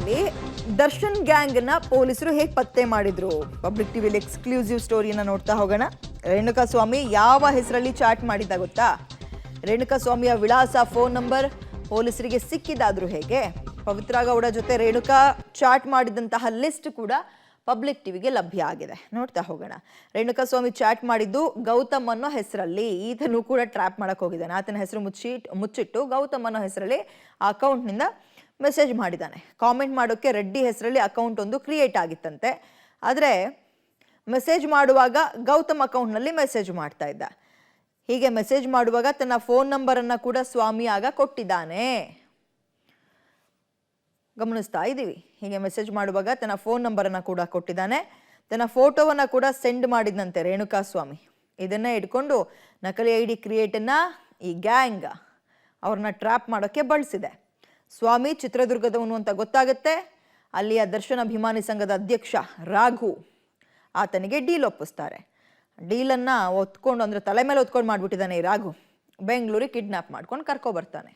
ಹೆಸರಲ್ಲಿ ದರ್ಶನ್ ಗ್ಯಾಂಗ್ ನ ಪೊಲೀಸರು ಹೇಗೆ ಪತ್ತೆ ಮಾಡಿದ್ರು? ಪಬ್ಲಿಕ್ ಟಿವಿಲಿ ಎಕ್ಸ್ಕ್ಲೂಸಿವ್ ಸ್ಟೋರಿಯನ್ನ ನೋಡ್ತಾ ಹೋಗೋಣ. ರೇಣುಕಾಸ್ವಾಮಿ ಯಾವ ಹೆಸರಲ್ಲಿ ಚಾಟ್ ಮಾಡಿದ್ದ ಗೊತ್ತಾ? ರೇಣುಕಾಸ್ವಾಮಿಯ ವಿಳಾಸ, ಫೋನ್ ನಂಬರ್ ಪೊಲೀಸರಿಗೆ ಸಿಕ್ಕಿದಾದ್ರು ಹೇಗೆ? ಪವಿತ್ರ ಗೌಡ ಜೊತೆ ರೇಣುಕಾ ಚಾಟ್ ಮಾಡಿದಂತಹ ಲಿಸ್ಟ್ ಕೂಡ ಪಬ್ಲಿಕ್ ಟಿವಿಗೆ ಲಭ್ಯ ಆಗಿದೆ. ನೋಡ್ತಾ ಹೋಗೋಣ. ರೇಣುಕಾಸ್ವಾಮಿ ಚಾಟ್ ಮಾಡಿದ್ದು ಗೌತಮ್ ಅನ್ನೋ ಹೆಸರಲ್ಲಿ. ಈತನು ಕೂಡ ಟ್ರ್ಯಾಪ್ ಮಾಡಕ್ ಹೋಗಿದ್ದಾನೆ. ಆತನ ಹೆಸರು ಮುಚ್ಚಿಟ್ಟು ಗೌತಮ್ ಅನ್ನೋ ಹೆಸರಲ್ಲಿ ಆ ಅಕೌಂಟ್ನಿಂದ ಮೆಸೇಜ್ ಮಾಡಿದ್ದಾನೆ. ಕಾಮೆಂಟ್ ಮಾಡೋಕ್ಕೆ ರೆಡ್ಡಿ ಹೆಸರಲ್ಲಿ ಅಕೌಂಟ್ ಒಂದು ಕ್ರಿಯೇಟ್ ಆಗಿತ್ತಂತೆ. ಆದರೆ ಮೆಸೇಜ್ ಮಾಡುವಾಗ ಗೌತಮ್ ಅಕೌಂಟ್ನಲ್ಲಿ ಮೆಸೇಜ್ ಮಾಡ್ತಾ ಇದ್ದ. ಹೀಗೆ ಮೆಸೇಜ್ ಮಾಡುವಾಗ ತನ್ನ ಫೋನ್ ನಂಬರನ್ನು ಕೂಡ ಸ್ವಾಮಿ ಆಗ ಕೊಟ್ಟಿದ್ದಾನೆ. ಗಮನಿಸ್ತಾ ಇದ್ದೀವಿ. ಹೀಗೆ ಮೆಸೇಜ್ ಮಾಡುವಾಗ ತನ್ನ ಫೋನ್ ನಂಬರನ್ನು ಕೂಡ ಕೊಟ್ಟಿದ್ದಾನೆ. ತನ್ನ ಫೋಟೋವನ್ನು ಕೂಡ ಸೆಂಡ್ ಮಾಡಿದಂತೆ ರೇಣುಕಾಸ್ವಾಮಿ. ಇದನ್ನೇ ಇಟ್ಕೊಂಡು ನಕಲಿ ಐ ಡಿ ಕ್ರಿಯೇಟನ್ನು ಈ ಗ್ಯಾಂಗ್ ಅವ್ರನ್ನ ಟ್ರ್ಯಾಪ್ ಮಾಡೋಕ್ಕೆ ಬಳಸಿದೆ. ಸ್ವಾಮಿ ಚಿತ್ರದುರ್ಗದವನು ಅಂತ ಗೊತ್ತಾಗುತ್ತೆ. ಅಲ್ಲಿಯ ದರ್ಶನ್ ಅಭಿಮಾನಿ ಸಂಘದ ಅಧ್ಯಕ್ಷ ರಾಘು ಆತನಿಗೆ ಡೀಲ್ ಒಪ್ಪಿಸ್ತಾರೆ. ಡೀಲನ್ನು ಒತ್ಕೊಂಡು, ಅಂದರೆ ತಲೆ ಮೇಲೆ ಒತ್ಕೊಂಡು ಮಾಡಿಬಿಟ್ಟಿದ್ದಾನೆ ಈ ರಾಘು. ಬೆಂಗಳೂರಿಗೆ ಕಿಡ್ನಾಪ್ ಮಾಡ್ಕೊಂಡು ಕರ್ಕೊಬರ್ತಾನೆ.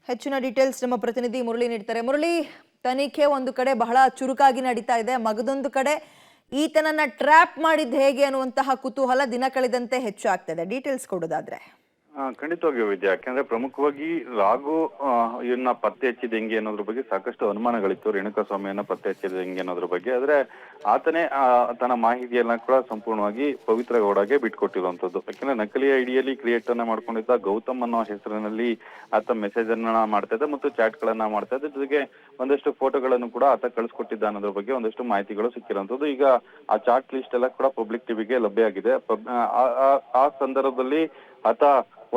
ಹೆಚ್ಚಿನ ಡೀಟೇಲ್ಸ್ ನಮ್ಮ ಪ್ರತಿನಿಧಿ ಮುರಳಿ ನೀಡ್ತಾರೆ. ಮುರಳಿ, ತನಿಖೆ ಒಂದು ಕಡೆ ಬಹಳ ಚುರುಕಾಗಿ ನಡೀತಾ ಇದೆ, ಮಗದೊಂದು ಕಡೆ ಈತನನ್ನ ಟ್ರ್ಯಾಪ್ ಮಾಡಿದ್ದು ಹೇಗೆ ಅನ್ನುವಂತಹ ಕುತೂಹಲ ದಿನ ಕಳೆದಂತೆ ಹೆಚ್ಚಾಗ್ತದೆ. ಡೀಟೇಲ್ಸ್ ಕೊಡೋದಾದ್ರೆ? ಖಂಡಿತವಾಗಿಯೂ ವಿದ್ಯಾ. ಯಾಕೆಂದ್ರೆ ಪ್ರಮುಖವಾಗಿ ರಾಘು ಇವನ್ನ ಪತ್ತೆ ಹಚ್ಚಿದ ಹೆಂಗೆ ಅನ್ನೋದ್ರ ಬಗ್ಗೆ ಸಾಕಷ್ಟು ಅನುಮಾನಗಳಿತ್ತು. ರೇಣುಕಾಸ್ವಾಮಿಯನ್ನ ಪತ್ತೆ ಹಚ್ಚಿದ ಹೆಂಗೆ ಅನ್ನೋದ್ರ ಬಗ್ಗೆ. ಆದ್ರೆ ಆತನೇ ತನ್ನ ಮಾಹಿತಿಯನ್ನ ಕೂಡ ಸಂಪೂರ್ಣವಾಗಿ ಪವಿತ್ರ ಗೌಡಗೆ ಬಿಟ್ಕೊಟ್ಟಿರುವಂತದ್ದು. ಯಾಕೆಂದ್ರೆ ನಕಲಿ ಐಡಿಯಲ್ಲಿ ಕ್ರಿಯೇಟ್ ಅನ್ನ ಮಾಡ್ಕೊಂಡಿದ್ದ ಗೌತಮ್ ಅನ್ನೋ ಹೆಸರಿನಲ್ಲಿ ಆತ ಮೆಸೇಜ್ ಅನ್ನ ಮಾಡ್ತಾ ಇದ್ದ ಮತ್ತು ಚಾಟ್ ಗಳನ್ನ ಮಾಡ್ತಾ ಇದ್ದ. ಜೊತೆಗೆ ಒಂದಷ್ಟು ಫೋಟೋಗಳನ್ನು ಕೂಡ ಆತ ಕಳಿಸ್ಕೊಟ್ಟಿದ್ದ ಅನ್ನೋದ್ರ ಬಗ್ಗೆ ಒಂದಷ್ಟು ಮಾಹಿತಿಗಳು ಸಿಕ್ಕಿರುವಂತದ್ದು. ಈಗ ಆ ಚಾಟ್ ಲಿಸ್ಟ್ ಎಲ್ಲ ಕೂಡ ಪಬ್ಲಿಕ್ ಟಿವಿಗೆ ಲಭ್ಯ ಆಗಿದೆ. ಆ ಸಂದರ್ಭದಲ್ಲಿ ಆತ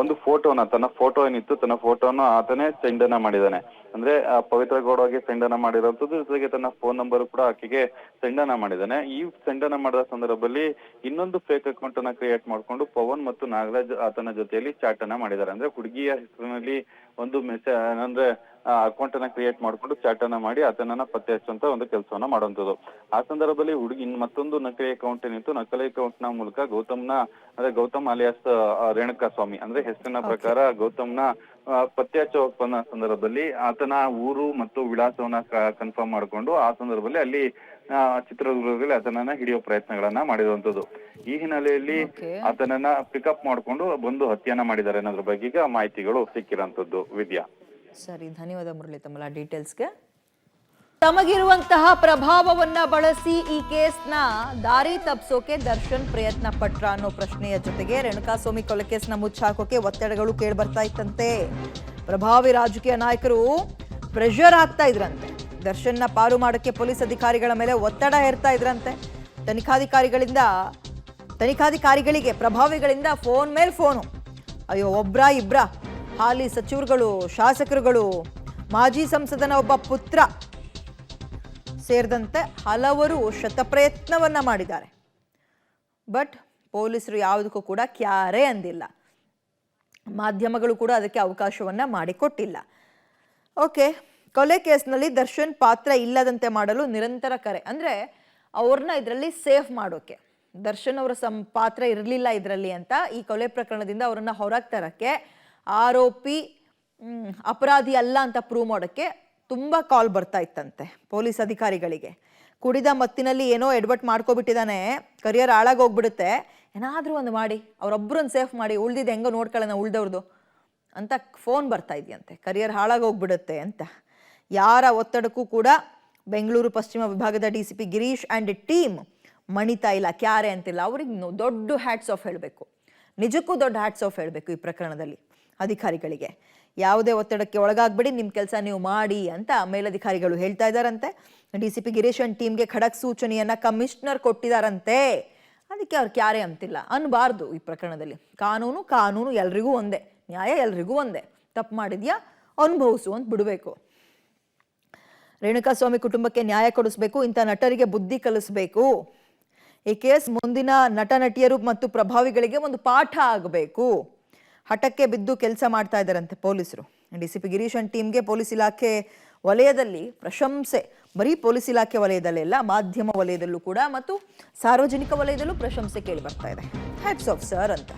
ಒಂದು ಫೋಟೋನ, ತನ್ನ ಫೋಟೋ ಏನಿತ್ತು, ತನ್ನ ಫೋಟೋನ ಆತನೇ ಸೆಂಡ್ ಅನ್ನ ಮಾಡಿದ್ದಾನೆ. ಅಂದ್ರೆ ಪವಿತ್ರ ಗೌಡಗೆ ಸೆಂಡ್ ಅನ್ನ ಮಾಡಿರೋಂಥದ್ದು. ಜೊತೆಗೆ ತನ್ನ ಫೋನ್ ನಂಬರ್ ಕೂಡ ಆಕೆಗೆ ಸೆಂಡ್ ಅನ್ನ ಮಾಡಿದ್ದಾನೆ. ಈ ಸೆಂಡ್ ಅನ್ನ ಮಾಡಿದ ಸಂದರ್ಭದಲ್ಲಿ ಇನ್ನೊಂದು ಫೇಕ್ ಅಕೌಂಟ್ ಅನ್ನ ಕ್ರಿಯೇಟ್ ಮಾಡ್ಕೊಂಡು ಪವನ್ ಮತ್ತು ನಾಗರಾಜ್ ಆತನ ಜೊತೆಯಲ್ಲಿ ಚಾಟ್ ಅನ್ನ ಮಾಡಿದ್ದಾರೆ. ಅಂದ್ರೆ ಹುಡುಗಿಯ ಹೆಸರಿನಲ್ಲಿ ಒಂದು ಮೆಸೇಜ್, ಅಂದ್ರೆ ಅಕೌಂಟ್ ಅನ್ನ ಕ್ರಿಯೇಟ್ ಮಾಡ್ಕೊಂಡು ಚಾಟ್ ಅನ್ನ ಮಾಡಿ ಆತನನ್ನ ಪತ್ತೆ ಹಚ್ಚುವಂತ ಒಂದು ಕೆಲಸವನ್ನ ಮಾಡುವಂಥದ್ದು. ಆ ಸಂದರ್ಭದಲ್ಲಿ ಹುಡುಗಿ ಮತ್ತೊಂದು ನಕಲಿ ಅಕೌಂಟ್ ಏನಿತ್ತು, ನಕಲಿ ಅಕೌಂಟ್ ನ ಮೂಲಕ ಗೌತಮ್ ಅಲಿಯಾಸ್ ರೇಣುಕಾಸ್ವಾಮಿ, ಅಂದ್ರೆ ಹೆಸರಿನ ಪ್ರಕಾರ ಗೌತಮ್ನ ಪತ್ತೆ ಹಚ್ಚೋ ಸಂದರ್ಭದಲ್ಲಿ ಆತನ ಊರು ಮತ್ತು ವಿಳಾಸವನ್ನ ಕನ್ಫರ್ಮ್ ಮಾಡ್ಕೊಂಡು ಆ ಸಂದರ್ಭದಲ್ಲಿ ಅಲ್ಲಿ ಚಿತ್ರದುರ್ಗದಲ್ಲಿ ಆತನನ್ನ ಹಿಡಿಯೋ ಪ್ರಯತ್ನಗಳನ್ನ ಮಾಡಿರುವಂತದ್ದು. ಈ ಹಿನ್ನೆಲೆಯಲ್ಲಿ ಆತನನ್ನ ಪಿಕಪ್ ಮಾಡ್ಕೊಂಡು ಬಂದು ಹತ್ಯೆಯನ್ನ ಮಾಡಿದ್ದಾರೆ ಅನ್ನೋದ್ರ ಬಗ್ಗೆ ಈಗ ಮಾಹಿತಿಗಳು ಸಿಕ್ಕಿರೋಂಥದ್ದು. ವಿದ್ಯಾ, ಸರಿ, ಧನ್ಯವಾದ ಮುರಳಿ ತಮ್ಮ ಡೀಟೇಲ್ಸ್ಗೆ. ತಮಗಿರುವಂತಹ ಪ್ರಭಾವವನ್ನ ಬಳಸಿ ಈ ಕೇಸ್ನ ದಾರಿ ತಪ್ಪಿಸೋಕೆ ದರ್ಶನ್ ಪ್ರಯತ್ನ ಪಟ್ರ ಅನ್ನೋ ಪ್ರಶ್ನೆಯ ಜೊತೆಗೆ ರೇಣುಕಾಸ್ವಾಮಿ ಕೊಲೆ ಕೇಸ್ನ ಮುಚ್ಚಾಕೋಕೆ ಒತ್ತಡಗಳು ಕೇಳಿ ಬರ್ತಾ ಇತ್ತಂತೆ. ಪ್ರಭಾವಿ ರಾಜಕೀಯ ನಾಯಕರು ಪ್ರೆಷರ್ ಹಾಕ್ತಾ ಇದ್ರಂತೆ. ದರ್ಶನ್ನ ಪಾರು ಮಾಡೋಕ್ಕೆ ಪೊಲೀಸ್ ಅಧಿಕಾರಿಗಳ ಮೇಲೆ ಒತ್ತಡ ಹೇರ್ತಾ ಇದ್ರಂತೆ. ತನಿಖಾಧಿಕಾರಿಗಳಿಗೆ ಪ್ರಭಾವಿಗಳಿಂದ ಫೋನ್ ಮೇಲೆ ಫೋನು. ಅಯ್ಯೋ, ಒಬ್ರ ಇಬ್ರ ಹಾಲಿ ಸಚಿವರುಗಳು, ಶಾಸಕರುಗಳು, ಮಾಜಿ ಸಂಸದನ ಒಬ್ಬ ಪುತ್ರ ಸೇರಿದಂತೆ ಹಲವರು ಶತಪ್ರಯತ್ನವನ್ನ ಮಾಡಿದ್ದಾರೆ. ಬಟ್ ಪೊಲೀಸರು ಯಾವುದಕ್ಕೂ ಕೂಡ ಕ್ಯಾರೆ ಅಂದಿಲ್ಲ. ಮಾಧ್ಯಮಗಳು ಕೂಡ ಅದಕ್ಕೆ ಅವಕಾಶವನ್ನ ಮಾಡಿಕೊಟ್ಟಿಲ್ಲ. ಓಕೆ, ಕೊಲೆ ಕೇಸ್ನಲ್ಲಿ ದರ್ಶನ್ ಪಾತ್ರ ಇಲ್ಲದಂತೆ ಮಾಡಲು ನಿರಂತರ ಕರೆ. ಅಂದರೆ ಅವ್ರನ್ನ ಇದರಲ್ಲಿ ಸೇಫ್ ಮಾಡೋಕೆ, ದರ್ಶನ್ ಅವರ ಪಾತ್ರ ಇರಲಿಲ್ಲ ಇದರಲ್ಲಿ ಅಂತ ಈ ಕೊಲೆ ಪ್ರಕರಣದಿಂದ ಅವರನ್ನ ಹೊರಗೆ ತರಕ್ಕೆ, ಆರೋಪಿ ಅಪರಾಧಿ ಅಲ್ಲ ಅಂತ ಪ್ರೂವ್ ಮಾಡೋಕ್ಕೆ ತುಂಬ ಕಾಲ್ ಬರ್ತಾ ಇತ್ತಂತೆ ಪೊಲೀಸ್ ಅಧಿಕಾರಿಗಳಿಗೆ. ಕುಡಿದ ಮತ್ತಿನಲ್ಲಿ ಏನೋ ಎಡ್ವರ್ಟ್ ಮಾಡ್ಕೊಬಿಟ್ಟಿದ್ದಾನೆ, ಕರಿಯರ್ ಹಾಳಾಗೋಗ್ಬಿಡುತ್ತೆ, ಏನಾದರೂ ಒಂದು ಮಾಡಿ ಅವರೊಬ್ಬರನ್ನ ಸೇಫ್ ಮಾಡಿ, ಉಳ್ದಿದ್ದು ಹೆಂಗೋ ನೋಡ್ಕೊಳ್ಳೋಣ ಉಳ್ದವ್ರದ್ದು ಅಂತ ಫೋನ್ ಬರ್ತಾ ಇದೆಯಂತೆ. ಕರಿಯರ್ ಹಾಳಾಗೋಗ್ಬಿಡುತ್ತೆ ಅಂತ. ಯಾರ ಒತ್ತಡಕ್ಕೂ ಕೂಡ ಬೆಂಗಳೂರು ಪಶ್ಚಿಮ ವಿಭಾಗದ DCP ಗಿರೀಶ್ ಆ್ಯಂಡ್ ಟೀಮ್ ಮಣಿತಾ ಇಲ್ಲ, ಕ್ಯಾರೆ ಅಂತಿಲ್ಲ. ಅವ್ರಿಗೆ ದೊಡ್ಡ ಹ್ಯಾಟ್ಸ್ ಆಫ್ ಹೇಳಬೇಕು, ನಿಜಕ್ಕೂ ದೊಡ್ಡ ಹ್ಯಾಟ್ಸ್ ಆಫ್ ಹೇಳಬೇಕು ಈ ಪ್ರಕರಣದಲ್ಲಿ ಅಧಿಕಾರಿಗಳಿಗೆ. ಯಾವುದೇ ಒತ್ತಡಕ್ಕೆ ಒಳಗಾಗ್ಬಿಡಿ, ನಿಮ್ಮ ಕೆಲಸ ನೀವು ಮಾಡಿ ಅಂತ ಮೇಲಧಿಕಾರಿಗಳು ಹೇಳ್ತಾ ಇದ್ದಾರಂತೆ. DCP ಗಿರೀಶ್ ಅಂಡ್ ಟೀಮ್ಗೆ ಖಡಕ್ ಸೂಚನೆಯನ್ನ ಕಮಿಷನರ್ ಕೊಟ್ಟಿದ್ದಾರಂತೆ. ಅದಕ್ಕೆ ಅವ್ರು ಕ್ಯಾರೆ ಅಂತಿಲ್ಲ ಅನ್ಬಾರ್ದು ಈ ಪ್ರಕರಣದಲ್ಲಿ. ಕಾನೂನು ಎಲ್ರಿಗೂ ಒಂದೇ, ನ್ಯಾಯ ಎಲ್ರಿಗೂ ಒಂದೇ. ತಪ್ಪು ಮಾಡಿದ್ಯಾ ಅನುಭವಿಸು ಅಂತ ಬಿಡಬೇಕು. ರೇಣುಕಾಸ್ವಾಮಿ ಕುಟುಂಬಕ್ಕೆ ನ್ಯಾಯ ಕೊಡಿಸ್ಬೇಕು, ಇಂಥ ನಟರಿಗೆ ಬುದ್ಧಿ ಕಲಿಸ್ಬೇಕು. ಈ ಕೇಸ್ ಮುಂದಿನ ನಟ ನಟಿಯರು ಮತ್ತು ಪ್ರಭಾವಿಗಳಿಗೆ ಒಂದು ಪಾಠ ಆಗಬೇಕು. ಹಠಕ್ಕೆ ಬಿದ್ದು ಕೆಲಸ ಮಾಡ್ತಾ ಇದ್ದಾರಂತೆ ಪೊಲೀಸರು. DCP ಗಿರೀಶ್ ಅಂಡ್ ಟೀಮ್ಗೆ ಪೊಲೀಸ್ ಇಲಾಖೆ ವಲಯದಲ್ಲಿ ಪ್ರಶಂಸೆ. ಬರೀ ಪೊಲೀಸ್ ಇಲಾಖೆ ವಲಯದಲ್ಲೆಲ್ಲ, ಮಾಧ್ಯಮ ವಲಯದಲ್ಲೂ ಕೂಡ ಮತ್ತು ಸಾರ್ವಜನಿಕ ವಲಯದಲ್ಲೂ ಪ್ರಶಂಸೆ ಕೇಳಿ ಬರ್ತಾ ಇದೆ. ಹ್ಯಾಟ್ಸ್ ಆಫ್ ಸರ್ ಅಂತ.